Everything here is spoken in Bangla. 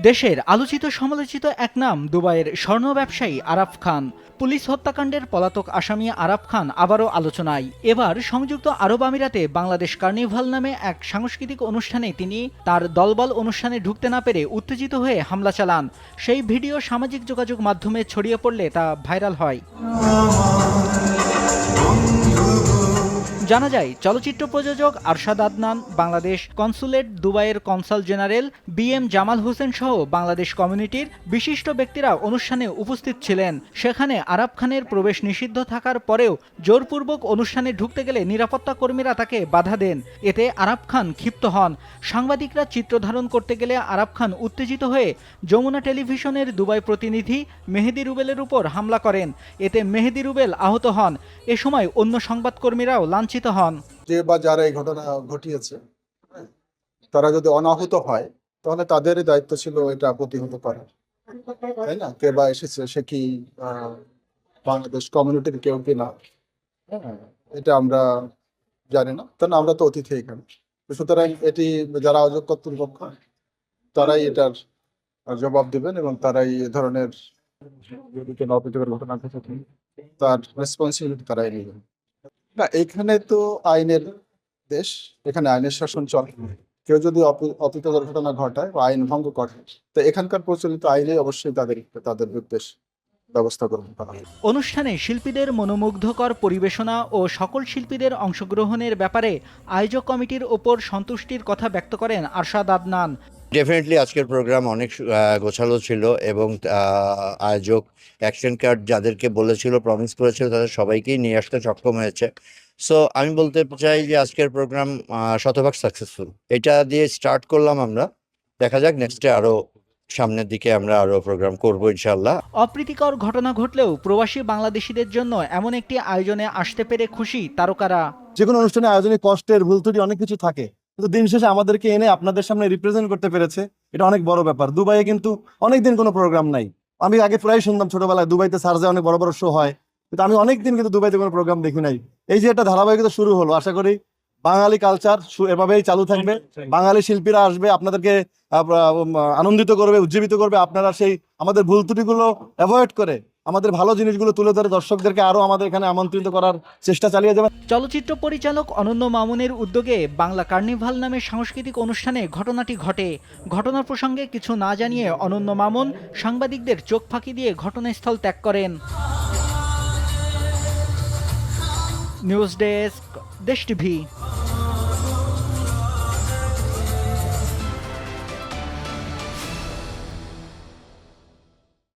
দেশের আলোচিত সমালোচিত এক নাম দুবাইয়ের স্বর্ণ ব্যবসায়ী আরাফ খান। পুলিশ হত্যাকাণ্ডের পলাতক আসামি আরাফ খান আবারও আলোচনায়। এবার সংযুক্ত আরব আমিরাতে বাংলাদেশ কার্নিভাল নামে এক সাংস্কৃতিক অনুষ্ঠানে তিনি তার দলবল অনুষ্ঠানে ঢুকতে না পেরে উত্তেজিত হয়ে হামলা চালান। সেই ভিডিও সামাজিক যোগাযোগ মাধ্যমে ছড়িয়ে পড়লে তা ভাইরাল হয়। জানা যায়, চলচ্চিত্র প্রযোজক আরশাদ আদনান, বাংলাদেশ কনসুলেট দুবাইয়ের consul general BM Jamal Hossain সহ বাংলাদেশ কমিউনিটির বিশিষ্ট ব্যক্তিরা অনুষ্ঠানে উপস্থিত ছিলেন। সেখানে আরাফ খানের প্রবেশ নিষিদ্ধ থাকার পরেও জোরপূর্বক অনুষ্ঠানে ঢুকতে গেলে নিরাপত্তা কর্মীরা তাকে বাধা দেন। এতে আরাফ খান ক্ষিপ্ত হন। সাংবাদিকরা চিত্র ধারণ করতে গেলে আরাফ খান উত্তেজিত হয়ে যমুনা টেলিভিশনের দুবাই প্রতিনিধি মেহেদি রুবেলের উপর হামলা করেন। এতে মেহেদি রুবেল আহত হন। এ সময় অন্য সংবাদকর্মীরাও লাঞ্ছিত হন। যে বা যারা এই ঘটনা ঘটিয়েছে তারা যদি অনাহত হয় তাহলে তাদেরই দায়িত্ব ছিল এটা প্রতিহত করা, তাই না? কে বা এসেছে, সে কি বাংলাদেশ কমিউনিটির কেউ কিনা, এটা আমরা জানি না, কারণ আমরা তো অতিথি এখানে। সুতরাং এটি যারা আয়োজক কর্তৃপক্ষ তারাই এটার জবাব দিবেন এবং তারাই এ ধরনের যদি কোনো অপ্রীতিকর ঘটনা ঘটে তার রেসপন্সিবিলিটি তারাই নেবেন। না, এখানে তো আইনের দেশ, এখানে আইনের শাসন চলে। কেউ যদি অপ্রীতিকর ঘটনা ঘটায় বা আইন ভঙ্গ করে, তো এখানকার প্রচলিত আইনে অবশ্যই তাদের বিরুদ্ধে ব্যবস্থা গ্রহণ করা হয়। অনুষ্ঠানে শিল্পীদের মনোমুগ্ধকর পরিবেশনা ও সকল শিল্পীদের অংশগ্রহণের ব্যাপারে আয়োজক কমিটির ওপর সন্তুষ্টির কথা ব্যক্ত করেন আরশাদ আদনান। ডেফিনেটলি আজকের প্রোগ্রাম অনেক গোছালো ছিল এবং আয়োজক অ্যাকশন কার্ড যাদেরকে বলেছিল, প্রমিস করেছিল, তাদের সবাইকেই নিয়ে আসতে সক্ষম হয়েছে। সো আমি বলতে চাই যে আজকের প্রোগ্রাম শতভাগ সাকসেসফুল। এটা দিয়ে স্টার্ট করলাম আমরা, দেখা যাক নেক্সটে আরো সামনের দিকে আমরা আরো প্রোগ্রাম করবো ইনশাল্লাহ। অপ্রীতিকর ঘটনা ঘটলেও প্রবাসী বাংলাদেশিদের জন্য এমন একটি আয়োজনে আসতে পেরে খুশি তারকারা। যে কোনো অনুষ্ঠানে আয়োজনে কষ্টের ভুল ত্রুটি অনেক কিছু থাকে, কিন্তু দিন শেষে আমাদেরকে এনে আপনাদের সামনে রিপ্রেজেন্ট করতে পেরেছে, এটা অনেক বড় ব্যাপার। দুবাইয়ে কিন্তু অনেকদিন কোনো প্রোগ্রাম নাই। আমি আগে প্রায় শুনতাম ছোটবেলায় দুবাইতে সার্জে অনেক বড় বড় শো হয়, কিন্তু আমি অনেকদিন কিন্তু দুবাইতে কোনো প্রোগ্রাম দেখি নাই। এই যে একটা ধারাবাহিকতা শুরু হলো, আশা করি বাঙালি কালচার এভাবেই চালু থাকবে। বাঙালি শিল্পীরা আসবে, আপনাদেরকে আনন্দিত করবে, উজ্জীবিত করবে। আপনারা সেই আমাদের ভুল ত্রুটিগুলো অ্যাভয়েড করে আমাদের ভালো জিনিসগুলো তুলে ধরে দর্শকদেরকে আরো আমাদের এখানে আমন্ত্রিত করার চেষ্টা চালিয়ে যাবেন। চলচ্চিত্র পরিচালক অনন্য মামুনের উদ্যোগে বাংলা কার্নিভাল নামে সাংস্কৃতিক অনুষ্ঠানে ঘটনাটি ঘটে। ঘটনার প্রসঙ্গে কিছু না জানিয়ে অনন্য মামুন সাংবাদিকদের চোখ ফাঁকি দিয়ে ঘটনাস্থল ত্যাগ করেন। নিউজ ডেস্ক, দেশ টিভি।